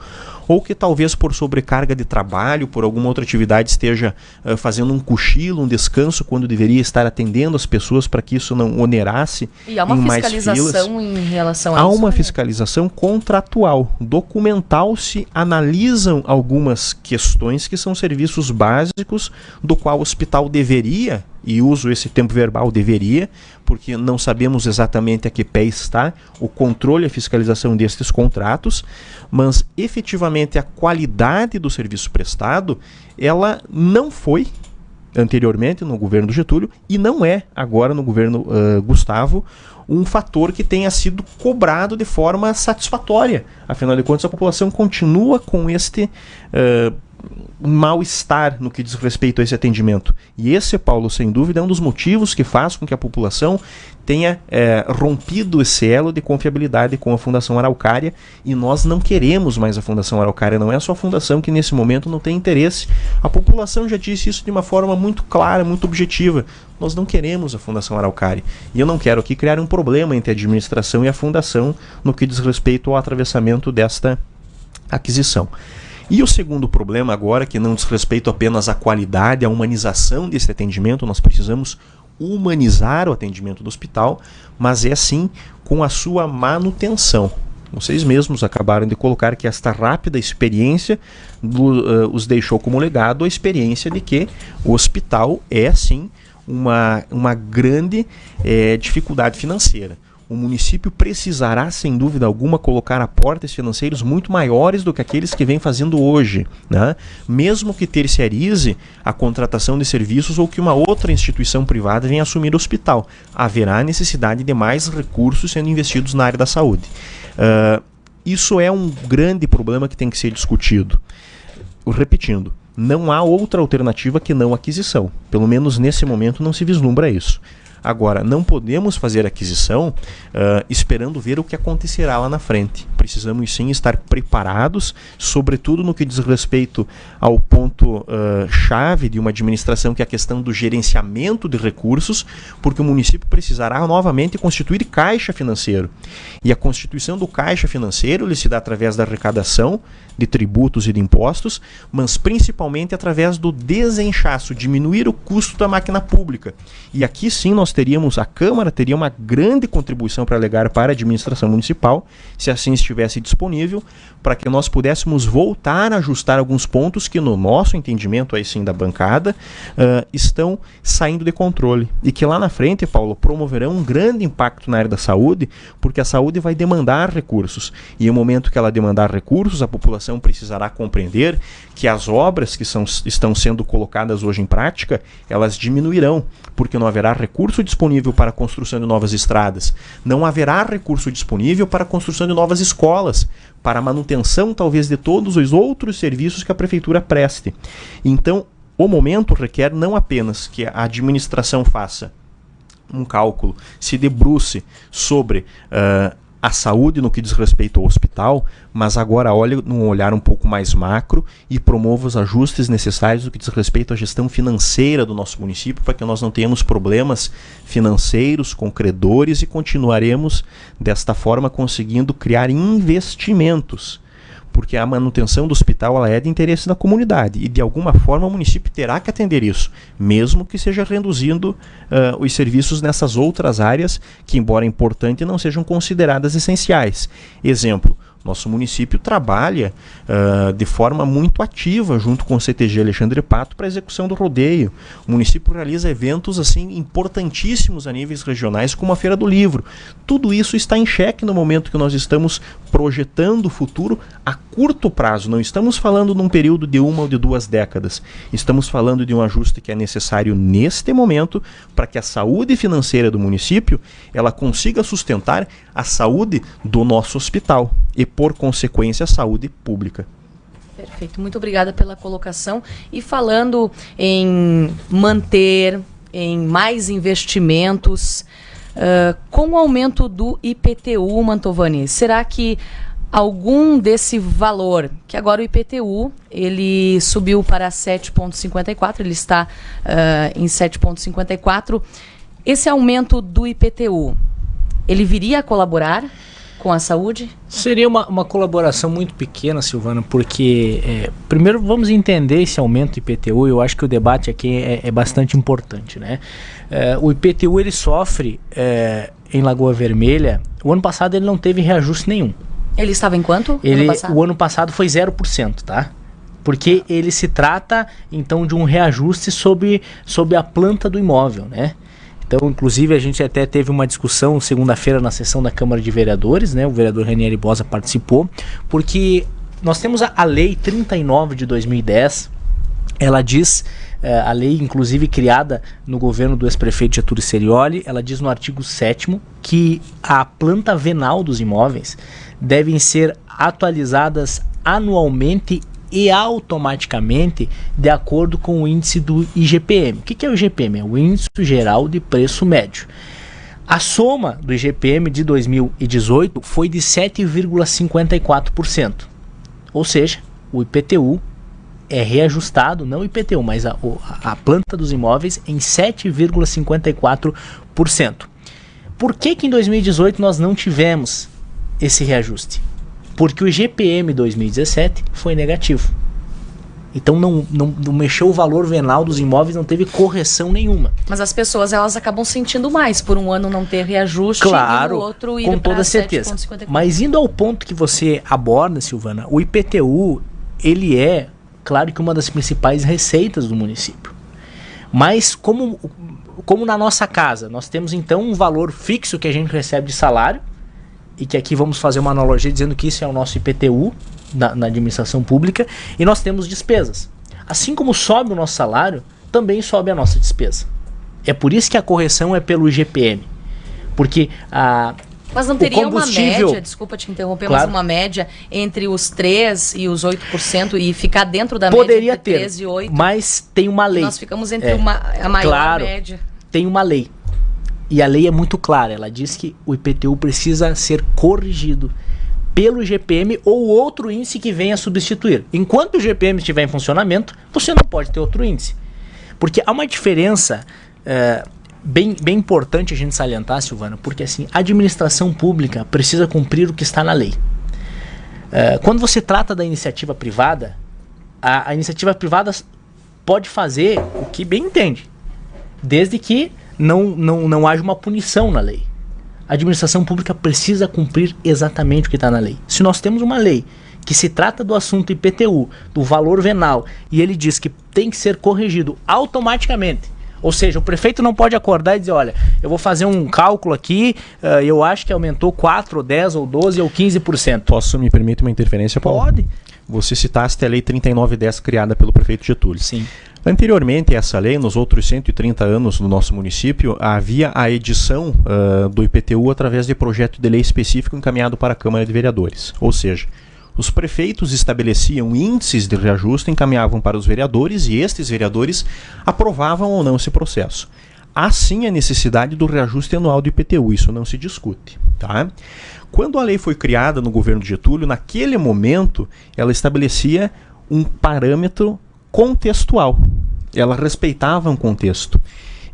ou que talvez por sobrecarga de trabalho, por alguma outra atividade esteja fazendo um cochilo, um descanso, quando deveria estar atendendo as pessoas para que isso não onerasse
e há uma fiscalização em relação a
isso? Há
uma
uma fiscalização contratual, documental, se analisam algumas questões que são serviços básicos do qual o hospital deveria, e uso esse tempo verbal deveria, porque não sabemos exatamente a que pé está o controle e a fiscalização destes contratos, mas efetivamente a qualidade do serviço prestado, ela não foi anteriormente no governo do Getúlio e não é agora no governo Gustavo um fator que tenha sido cobrado de forma satisfatória. Afinal de contas, a população continua com este mal-estar no que diz respeito a esse atendimento. E esse, Paulo, sem dúvida, é um dos motivos que faz com que a população tenha rompido esse elo de confiabilidade com a Fundação Araucária, e nós não queremos mais a Fundação Araucária. Não é só a Fundação que nesse momento não tem interesse. A população já disse isso de uma forma muito clara, muito objetiva. Nós não queremos a Fundação Araucária. E eu não quero aqui criar um problema entre a administração e a Fundação no que diz respeito ao atravessamento desta aquisição. E o segundo problema agora, que não diz respeito apenas à qualidade, à humanização desse atendimento, nós precisamos humanizar o atendimento do hospital, mas é sim com a sua manutenção. Vocês mesmos acabaram de colocar que esta rápida experiência os deixou como legado a experiência de que o hospital é sim uma grande dificuldade financeira. O município precisará, sem dúvida alguma, colocar aportes financeiros muito maiores do que aqueles que vem fazendo hoje, né? Mesmo que terceirize a contratação de serviços ou que uma outra instituição privada venha assumir o hospital. Haverá necessidade de mais recursos sendo investidos na área da saúde. Isso é um grande problema que tem que ser discutido. Repetindo, não há outra alternativa que não aquisição. Pelo menos nesse momento não se vislumbra isso. Agora, não podemos fazer aquisição esperando ver o que acontecerá lá na frente. Precisamos sim estar preparados, sobretudo no que diz respeito ao ponto chave de uma administração, que é a questão do gerenciamento de recursos, porque o município precisará novamente constituir caixa financeiro. E a constituição do caixa financeiro ele se dá através da arrecadação de tributos e de impostos, mas principalmente através do desenchaço, diminuir o custo da máquina pública. E aqui sim a Câmara teria uma grande contribuição para alegar para a administração municipal, se assim estivesse disponível, para que nós pudéssemos voltar a ajustar alguns pontos que, no nosso entendimento aí sim da bancada, estão saindo de controle. E que lá na frente, Paulo, promoverão um grande impacto na área da saúde, porque a saúde vai demandar recursos. E no momento que ela demandar recursos, a população precisará compreender que as obras que estão sendo colocadas hoje em prática, elas diminuirão, porque não haverá recurso disponível para a construção de novas estradas, não haverá recurso disponível para a construção de novas escolas, para a manutenção talvez de todos os outros serviços que a prefeitura preste. Então, o momento requer não apenas que a administração faça um cálculo, se debruce sobre a saúde no que diz respeito ao hospital, mas agora olhe num olhar um pouco mais macro e promova os ajustes necessários no que diz respeito à gestão financeira do nosso município, para que nós não tenhamos problemas financeiros com credores e continuaremos desta forma conseguindo criar investimentos. Porque a manutenção do hospital ela é de interesse da comunidade e de alguma forma o município terá que atender isso, mesmo que seja reduzindo os serviços nessas outras áreas que, embora importantes, não sejam consideradas essenciais. Exemplo, nosso município trabalha de forma muito ativa junto com o CTG Alexandre Pato para a execução do rodeio. O município realiza eventos assim importantíssimos a níveis regionais, como a Feira do Livro. Tudo isso está em xeque no momento que nós estamos projetando o futuro a curto prazo. Não estamos falando num período de 1 ou de 2 décadas. Estamos falando de um ajuste que é necessário neste momento para que a saúde financeira do município ela consiga sustentar a saúde do nosso hospital e, por consequência, a saúde pública.
Perfeito, muito obrigada pela colocação. E falando em manter, em mais investimentos, com o aumento do IPTU, Mantovani, será que algum desse valor, que agora o IPTU, ele subiu para 7,54, ele está em 7,54, esse aumento do IPTU, ele viria a colaborar com a saúde?
Seria uma colaboração muito pequena, Silvana, porque primeiro vamos entender esse aumento do IPTU. Eu acho que o debate aqui é bastante importante, né? O IPTU ele sofre em Lagoa Vermelha. O ano passado ele não teve reajuste nenhum.
Ele estava em quanto?
O ano passado foi 0%, tá? Porque ele se trata então de um reajuste sobre a planta do imóvel, né? Então, inclusive, a gente até teve uma discussão segunda-feira na sessão da Câmara de Vereadores, né? O vereador Ranieri Bosa participou, porque nós temos a Lei 39 de 2010, ela diz a lei inclusive criada no governo do ex-prefeito Getúlio Cerioli, ela diz no artigo 7º que a planta venal dos imóveis devem ser atualizadas anualmente e automaticamente de acordo com o índice do IGPM. O que é o IGPM? É o Índice Geral de Preço Médio. A soma do IGPM de 2018 foi de 7,54%. Ou seja, o IPTU é reajustado, não o IPTU, mas a planta dos imóveis em 7,54%. Por que em 2018 nós não tivemos esse reajuste? Porque o IGPM 2017 foi negativo. Então não mexeu o valor venal dos imóveis, não teve correção nenhuma.
Mas as pessoas elas acabam sentindo mais por um ano não ter reajuste,
claro,
e no outro ir
com toda certeza.
7,54.
Mas indo ao ponto que você aborda, Silvana, o IPTU, ele é, claro que uma das principais receitas do município. Mas como na nossa casa, nós temos então um valor fixo que a gente recebe de salário, e que aqui vamos fazer uma analogia dizendo que isso é o nosso IPTU na administração pública, e nós temos despesas. Assim como sobe o nosso salário, também sobe a nossa despesa. É por isso que a correção é pelo IGPM. Porque
mas não teria uma
combustível...
média, desculpa te interromper,
claro,
mas uma média entre os 3% e os 8% e ficar dentro da
poderia
média entre
ter,
3% e 8%?
Mas tem uma lei.
Nós ficamos entre a maior
claro,
média.
Tem uma lei. E a lei é muito clara, ela diz que o IPTU precisa ser corrigido pelo IGPM ou outro índice que venha substituir. Enquanto o IGPM estiver em funcionamento, você não pode ter outro índice. Porque há uma diferença bem importante a gente salientar, Silvana, porque assim, a administração pública precisa cumprir o que está na lei. Quando você trata da iniciativa privada, a iniciativa privada pode fazer o que bem entende, desde que não haja uma punição na lei. A administração pública precisa cumprir exatamente o que está na lei. Se nós temos uma lei que se trata do assunto IPTU, do valor venal, e ele diz que tem que ser corrigido automaticamente, ou seja, o prefeito não pode acordar e dizer, olha, eu vou fazer um cálculo aqui, eu acho que aumentou 4, ou 10, ou 12, ou 15%.
Posso me permitir uma interferência, Paulo?
Pode.
Você citaste a Lei 3910 criada pelo prefeito Getúlio.
Sim.
Anteriormente a essa lei, nos outros 130 anos no nosso município, havia a edição do IPTU através de projeto de lei específico encaminhado para a Câmara de Vereadores. Ou seja, os prefeitos estabeleciam índices de reajuste, encaminhavam para os vereadores e estes vereadores aprovavam ou não esse processo. Há sim a necessidade do reajuste anual do IPTU, isso não se discute. Tá? Quando a lei foi criada no governo de Getúlio, naquele momento ela estabelecia um parâmetro contextual. Ela respeitava um contexto.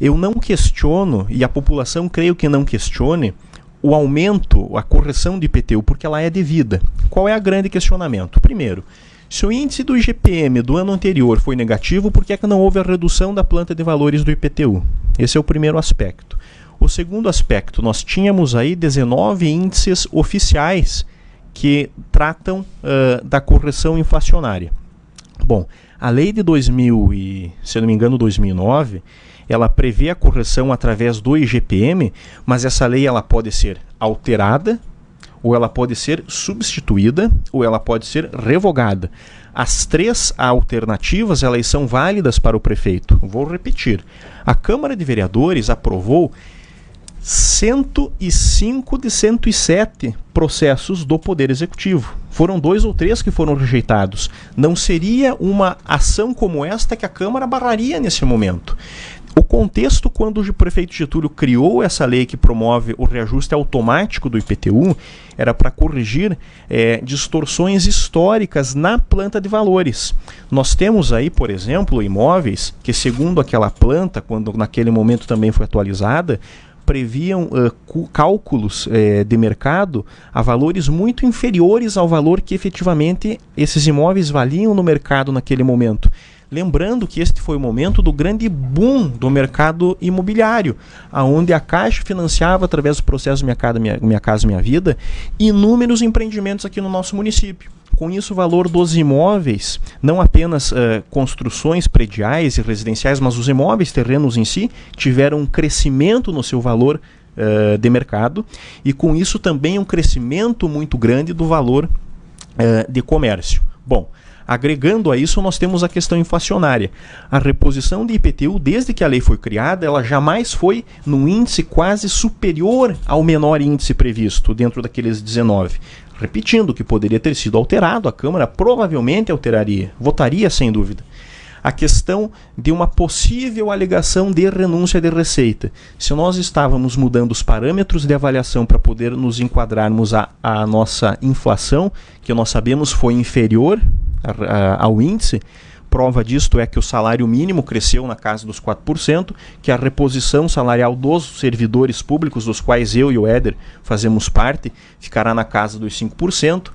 Eu não questiono, e a população creio que não questione, o aumento, a correção do IPTU, porque ela é devida. Qual é o grande questionamento? Primeiro, se o índice do IGPM do ano anterior foi negativo, por que é que não houve a redução da planta de valores do IPTU? Esse é o primeiro aspecto. O segundo aspecto, nós tínhamos aí 19 índices oficiais que tratam da correção inflacionária. Bom, a lei de 2009, ela prevê a correção através do IGPM, mas essa lei ela pode ser alterada, ou ela pode ser substituída, ou ela pode ser revogada. As três alternativas, elas são válidas para o prefeito. Vou repetir. A Câmara de Vereadores aprovou 105 de 107 processos do Poder Executivo. Foram 2 ou 3 que foram rejeitados. Não seria uma ação como esta que a Câmara barraria nesse momento. O contexto, quando o prefeito Getúlio criou essa lei que promove o reajuste automático do IPTU, era para corrigir distorções históricas na planta de valores. Nós temos aí, por exemplo, imóveis que, segundo aquela planta, quando naquele momento também foi atualizada, previam cálculos de mercado a valores muito inferiores ao valor que efetivamente esses imóveis valiam no mercado naquele momento. Lembrando que este foi o momento do grande boom do mercado imobiliário, onde a Caixa financiava, através do processo Minha Casa Minha Vida, inúmeros empreendimentos aqui no nosso município. Com isso, o valor dos imóveis, não apenas construções prediais e residenciais, mas os imóveis, terrenos em si, tiveram um crescimento no seu valor de mercado, e com isso também um crescimento muito grande do valor de comércio. Bom, Agregando a isso, nós temos a questão inflacionária. A reposição de IPTU, desde que a lei foi criada, ela jamais foi num índice quase superior ao menor índice previsto dentro daqueles 19. Repetindo, que poderia ter sido alterado, a Câmara provavelmente alteraria, votaria sem dúvida. A questão de uma possível alegação de renúncia de receita. Se nós estávamos mudando os parâmetros de avaliação para poder nos enquadrarmos à nossa inflação, que nós sabemos foi inferior ao índice, prova disto é que o salário mínimo cresceu na casa dos 4%, que a reposição salarial dos servidores públicos, dos quais eu e o Éder fazemos parte, ficará na casa dos 5%.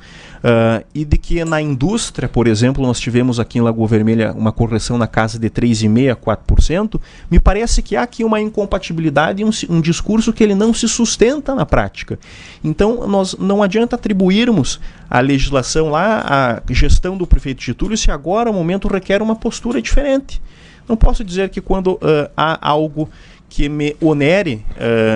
E de que na indústria, por exemplo, nós tivemos aqui em Lagoa Vermelha uma correção na casa de 3,5% a 4%, me parece que há aqui uma incompatibilidade e um discurso que ele não se sustenta na prática. Então, nós não adianta atribuirmos a legislação lá, a gestão do prefeito Getúlio, se agora o momento requer uma postura diferente. Não posso dizer que quando há algo que me onere,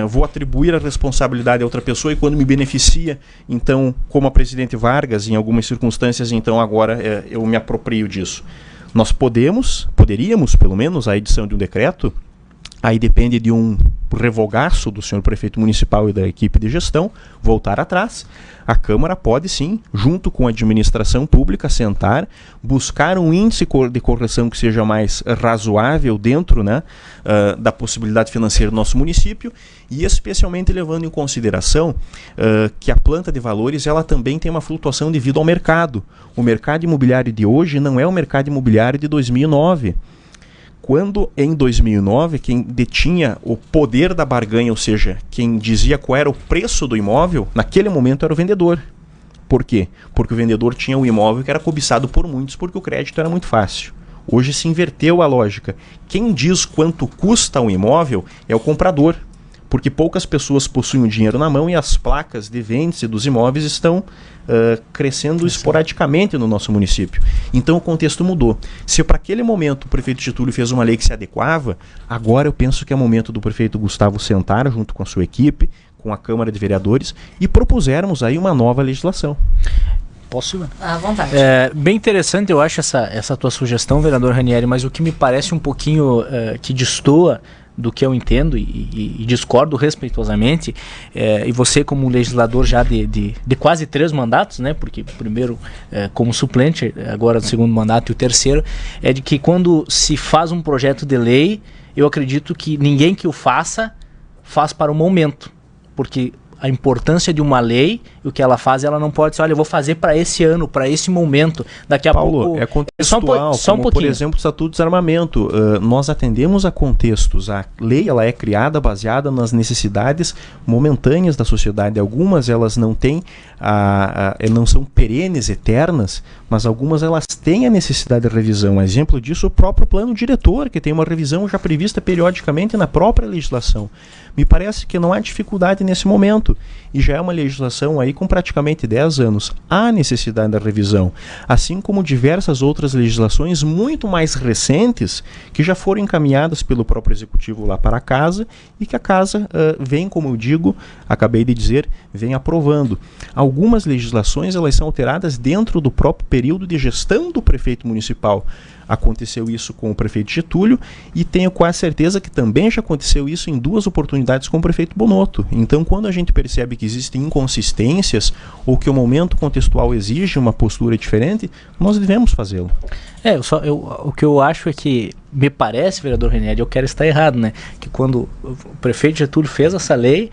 vou atribuir a responsabilidade a outra pessoa, e quando me beneficia, então, como a presidente Vargas, em algumas circunstâncias, então agora eu me aproprio disso. Nós poderíamos, pelo menos, a edição de um decreto, aí depende de um revogaço do senhor prefeito municipal e da equipe de gestão, voltar atrás. A Câmara pode sim, junto com a administração pública, sentar, buscar um índice de correção que seja mais razoável dentro, né, da possibilidade financeira do nosso município, e especialmente levando em consideração que a planta de valores ela também tem uma flutuação devido ao mercado. O mercado imobiliário de hoje não é o mercado imobiliário de 2009. Quando, em 2009, quem detinha o poder da barganha, ou seja, quem dizia qual era o preço do imóvel, naquele momento era o vendedor. Por quê? Porque o vendedor tinha um imóvel que era cobiçado por muitos, porque o crédito era muito fácil. Hoje se inverteu a lógica. Quem diz quanto custa um imóvel é o comprador, porque poucas pessoas possuem o dinheiro na mão e as placas de venda dos imóveis estão crescendo esporadicamente no nosso município. Então o contexto mudou. Se para aquele momento o prefeito Getúlio fez uma lei que se adequava, agora eu penso que é momento do prefeito Gustavo sentar junto com a sua equipe, com a Câmara de Vereadores, e propusermos aí uma nova legislação.
Posso?
À vontade.
Bem interessante, eu acho, essa tua sugestão, vereador Ranieri, mas o que me parece um pouquinho que destoa do que eu entendo e discordo respeitosamente, e você como legislador já de quase 3 mandatos, né, porque primeiro como suplente, agora no segundo mandato e o terceiro, é de que quando se faz um projeto de lei, eu acredito que ninguém que o faz para o momento, porque a importância de uma lei, o que ela faz, ela não pode ser, olha, eu vou fazer para esse ano, para esse momento, daqui a pouco...
é contextual, só um pouquinho. Por exemplo, o Estatuto de Desarmamento. Nós atendemos a contextos. A lei, ela é criada baseada nas necessidades momentâneas da sociedade. Algumas, elas não têm, não são perenes, eternas, mas algumas, elas têm a necessidade de revisão. Exemplo disso, o próprio plano diretor, que tem uma revisão já prevista periodicamente na própria legislação. Me parece que não há dificuldade nesse momento, e já é uma legislação aí com praticamente 10 anos. Há necessidade da revisão, assim como diversas outras legislações muito mais recentes que já foram encaminhadas pelo próprio Executivo lá para a Casa e que a Casa vem, como eu digo, acabei de dizer, vem aprovando. Algumas legislações elas são alteradas dentro do próprio período de gestão do prefeito municipal. Aconteceu isso com o prefeito Getúlio e tenho quase certeza que também já aconteceu isso em 2 oportunidades com o prefeito Bonotto. Então, quando a gente percebe que existem inconsistências ou que o momento contextual exige uma postura diferente, nós devemos fazê-lo.
O que eu acho é que, me parece, vereador Ranieri, eu quero estar errado, né? Que quando o prefeito Getúlio fez essa lei,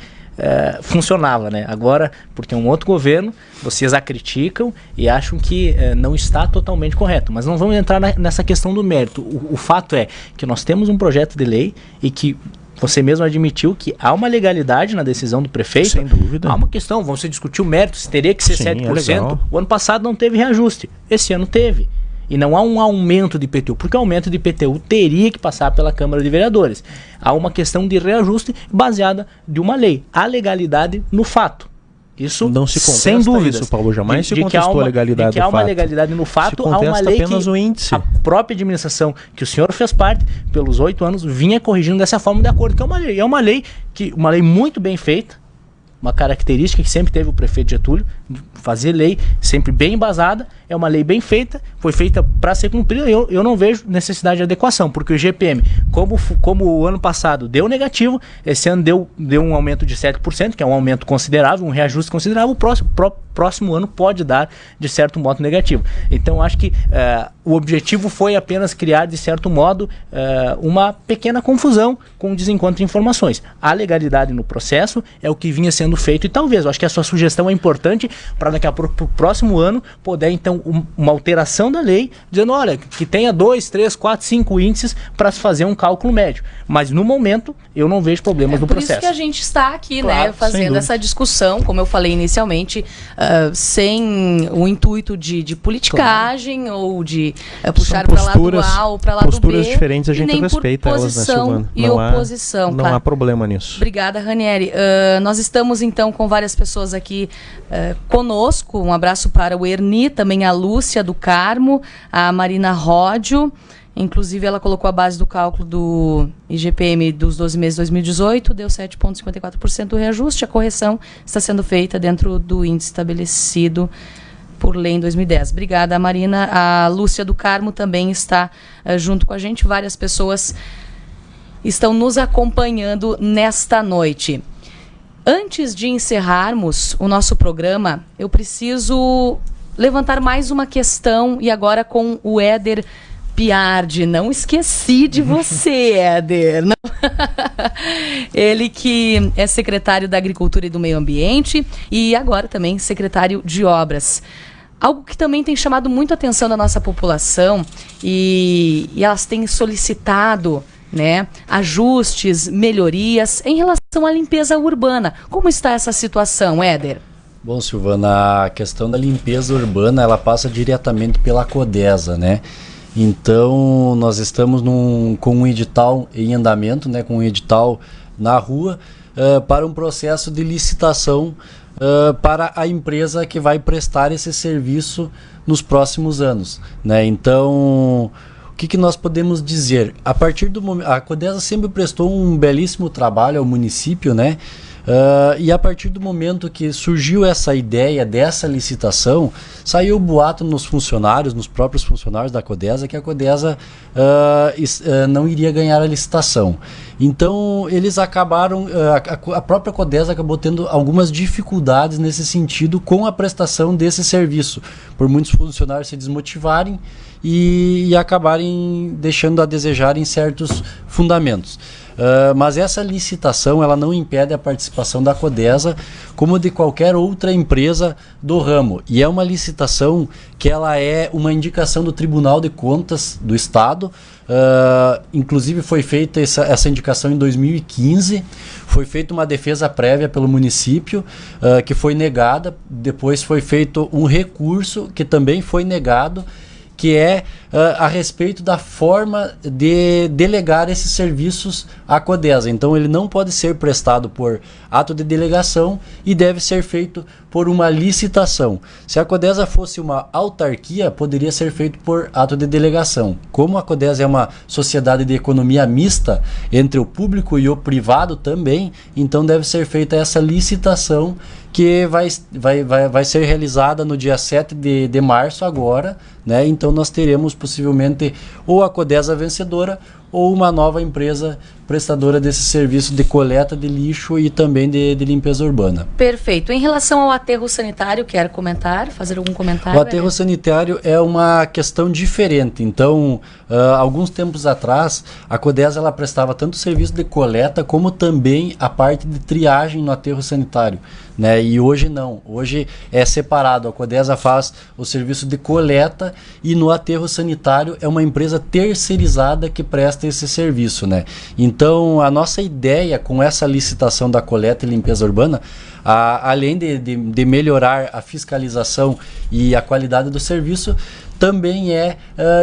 funcionava, né? Agora, por ter um outro governo, vocês a criticam e acham que não está totalmente correto. Mas não vamos entrar nessa questão do mérito. O fato é que nós temos um projeto de lei e que você mesmo admitiu que há uma legalidade na decisão do prefeito.
Sem dúvida.
Há uma questão, vamos discutir o mérito, se teria que ser 7%. O ano passado não teve reajuste, esse ano teve. E não há um aumento de IPTU, porque o aumento de IPTU teria que passar pela Câmara de Vereadores. Há uma questão de reajuste baseada de uma lei. Há legalidade no fato. Isso
não se contesta,
sem dúvida.
Isso, Paulo, jamais se contestou a legalidade do fato.
De que há uma legalidade no fato, há uma lei
apenas
que
o índice.
A própria administração, que o senhor fez parte, pelos 8 anos, vinha corrigindo dessa forma de acordo, que é uma lei. É uma lei muito bem feita, uma característica que sempre teve o prefeito Getúlio, fazer lei sempre bem embasada, é uma lei bem feita, foi feita para ser cumprida, eu não vejo necessidade de adequação, porque o GPM, como o ano passado deu negativo, esse ano deu um aumento de 7%, que é um aumento considerável, um reajuste considerável, o próximo ano pode dar, de certo modo, negativo. Então, acho que o objetivo foi apenas criar, de certo modo, uma pequena confusão com o desencontro de informações. A legalidade no processo é o que vinha sendo feito e talvez, eu acho que a sua sugestão é importante para daqui a pouco, pro próximo ano, poder, então, uma alteração da lei, dizendo, olha, que tenha 2, 3, 4, 5 índices para se fazer um cálculo médio. Mas, no momento, eu não vejo problemas no processo.
Por isso que a gente está aqui,
claro,
né, fazendo essa discussão, como eu falei inicialmente, sem o intuito de politicagem, claro, ou de puxar para lá do A ou para lá do B.
Posturas diferentes a gente respeita elas, né, Silvana?
E oposição,
não há problema nisso.
Obrigada, Ranieri. Nós estamos, então, com várias pessoas aqui conosco. Um abraço para o Erni, também a Lúcia do Carmo, a Marina Ródio. Inclusive, ela colocou a base do cálculo do IGPM dos 12 meses de 2018, deu 7,54% do reajuste. A correção está sendo feita dentro do índice estabelecido por lei em 2010. Obrigada, Marina. A Lúcia do Carmo também está junto com a gente. Várias pessoas estão nos acompanhando nesta noite. Antes de encerrarmos o nosso programa, eu preciso levantar mais uma questão, e agora com o Éder Piardi. Não esqueci de você, Éder. Não. Ele que é secretário da Agricultura e do Meio Ambiente e agora também secretário de Obras. Algo que também tem chamado muito a atenção da nossa população e elas têm solicitado, né, ajustes, melhorias em relação à limpeza urbana. Como está essa situação, Éder?
Bom, Silvana, a questão da limpeza urbana, ela passa diretamente pela Codesa, né? Então, nós estamos com um edital em andamento, né, com um edital na rua, para um processo de licitação para a empresa que vai prestar esse serviço nos próximos anos, né? Então, o que nós podemos dizer? A partir do momento, a Codesa sempre prestou um belíssimo trabalho ao município, né? E a partir do momento que surgiu essa ideia dessa licitação, saiu o boato nos próprios funcionários da Codesa, que a Codesa não iria ganhar a licitação. Então, eles acabaram, a própria Codesa acabou tendo algumas dificuldades nesse sentido com a prestação desse serviço, por muitos funcionários se desmotivarem e acabarem deixando a desejar em certos fundamentos. Mas essa licitação, ela não impede a participação da Codesa como de qualquer outra empresa do ramo. E é uma licitação que ela é uma indicação do Tribunal de Contas do Estado. Inclusive foi feita essa indicação em 2015. Foi feita uma defesa prévia pelo município, que foi negada. Depois foi feito um recurso que também foi negado, que é a respeito da forma de delegar esses serviços à Codesa. Então, ele não pode ser prestado por ato de delegação e deve ser feito por uma licitação. Se a Codesa fosse uma autarquia, poderia ser feito por ato de delegação. Como a Codesa é uma sociedade de economia mista, entre o público e o privado também, então deve ser feita essa licitação, que vai ser realizada no dia 7 de março agora, né? Então nós teremos possivelmente ou a Codesa vencedora ou uma nova empresa prestadora desse serviço de coleta de lixo e também de limpeza urbana.
Perfeito. Em relação ao aterro sanitário, quer comentar? Fazer algum comentário?
O aterro sanitário é uma questão diferente. Então, alguns tempos atrás, a Codesa ela prestava tanto o serviço de coleta como também a parte de triagem no aterro sanitário, né? E hoje não. Hoje é separado. A Codesa faz o serviço de coleta e no aterro sanitário é uma empresa terceirizada que presta esse serviço, né? Então, a nossa ideia com essa licitação da coleta e limpeza urbana, além de melhorar a fiscalização e a qualidade do serviço, também é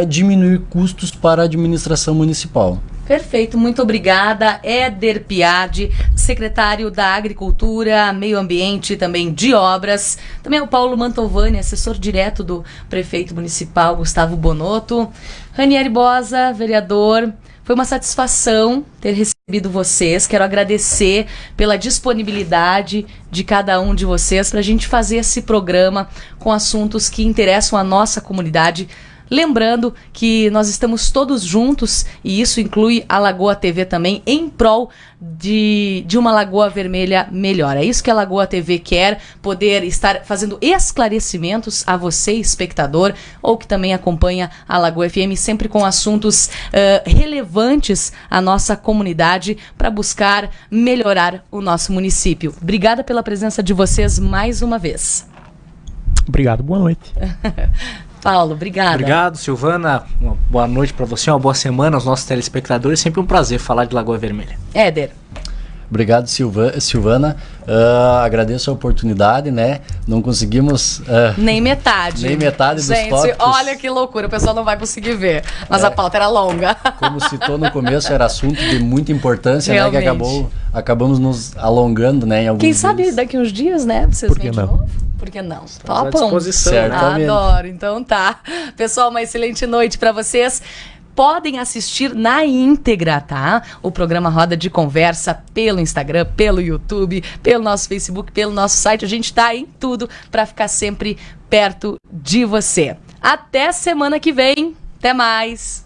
diminuir custos para a administração municipal.
Perfeito, muito obrigada. Éder Piardi, secretário da Agricultura, Meio Ambiente e também de Obras. Também o Paulo Mantovani, assessor direto do prefeito municipal Gustavo Bonotto. Ranieri Bosa, vereador. Foi uma satisfação ter recebido vocês. Quero agradecer pela disponibilidade de cada um de vocês para a gente fazer esse programa com assuntos que interessam a nossa comunidade. Lembrando que nós estamos todos juntos, e isso inclui a Lagoa TV também, em prol de uma Lagoa Vermelha melhor. É isso que a Lagoa TV quer, poder estar fazendo esclarecimentos a você, espectador, ou que também acompanha a Lagoa FM, sempre com assuntos relevantes à nossa comunidade, para buscar melhorar o nosso município. Obrigada pela presença de vocês mais uma vez.
Obrigado, boa noite.
Paulo, obrigada.
Obrigado, Silvana. Uma boa noite para você, uma boa semana aos nossos telespectadores. Sempre um prazer falar de Lagoa Vermelha.
Éder.
Obrigado, Silvana. Agradeço a oportunidade, né? Não conseguimos...
nem metade.
Nem metade dos tópicos.
Gente, olha que loucura. O pessoal não vai conseguir ver. Mas a pauta era longa.
Como citou no começo, era assunto de muita importância, né? Que acabamos nos alongando, né? Em alguns
Quem sabe daqui uns dias, né? Vocês
Por que não?
de novo? Por que não?
Estamos à disposição.
Certamente.
Adoro. Então tá. Pessoal, uma excelente noite para vocês. Podem assistir na íntegra, tá? O programa Roda de Conversa pelo Instagram, pelo YouTube, pelo nosso Facebook, pelo nosso site. A gente tá em tudo para ficar sempre perto de você. Até semana que vem. Até mais.